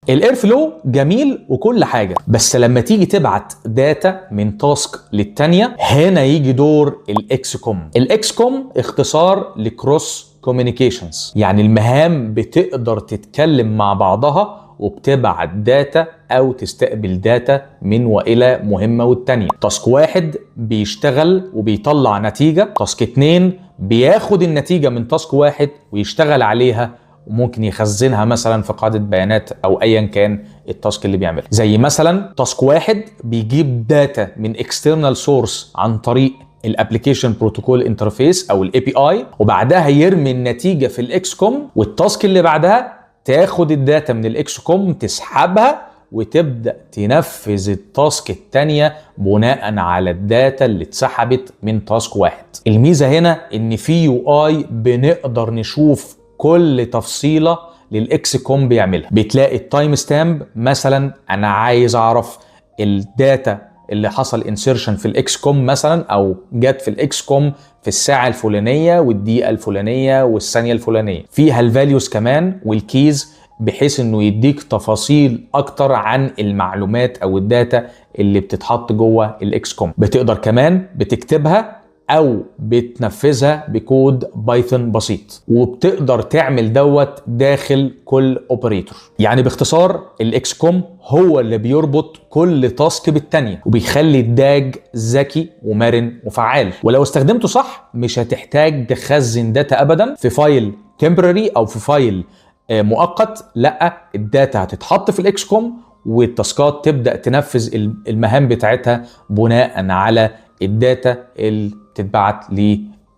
الاير فلو جميل وكل حاجه، بس لما تيجي تبعت داتا من تاسك للتانيه هنا يجي دور الاكس كوم. الاكس كوم اختصار لكروس كوميونيكيشنز، يعني المهام بتقدر تتكلم مع بعضها وبتبعت داتا او تستقبل داتا من والى مهمه والتانيه. تاسك واحد بيشتغل وبيطلع نتيجه، تاسك اتنين بياخد النتيجه من تاسك واحد ويشتغل عليها وممكن يخزنها مثلا في قاعده بيانات او ايا كان التاسك اللي بيعملها. زي مثلا تاسك واحد بيجيب داتا من اكسترنال سورس عن طريق الابلكيشن بروتوكول انترفيس او الاي بي اي، وبعدها يرمي النتيجه في الاكس كوم، والتاسك اللي بعدها تاخد الداتا من الاكس كوم تسحبها وتبدا تنفذ التاسك الثانيه بناء على الداتا اللي اتسحبت من تاسك واحد. الميزه هنا ان في يو اي بنقدر نشوف كل تفصيله للاكس كوم بيعملها. بتلاقي التايم ستامب، مثلا انا عايز اعرف الداتا اللي حصل انسيرشن في الاكس كوم مثلا او جت في الاكس كوم في الساعه الفلانيه والدقيقه الفلانيه والثانيه الفلانيه، فيها الفاليوز كمان والكيز، بحيث انه يديك تفاصيل اكتر عن المعلومات او الداتا اللي بتتحط جوه الاكس كوم. بتقدر كمان بتكتبها او بتنفذها بكود بايثون بسيط، وبتقدر تعمل دوت داخل كل اوبريتور. يعني باختصار الاكس كوم هو اللي بيربط كل تاسك بالتانية وبيخلي الداج ذكي ومرن وفعال، ولو استخدمته صح مش هتحتاج تخزن داتا ابدا في فايل تمبرري او في فايل مؤقت. لا، الداتا هتتحط في الاكس كوم والتاسكات تبدا تنفذ المهام بتاعتها بناء على الداتا اللي تتبعت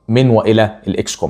من والى الاكس كوم.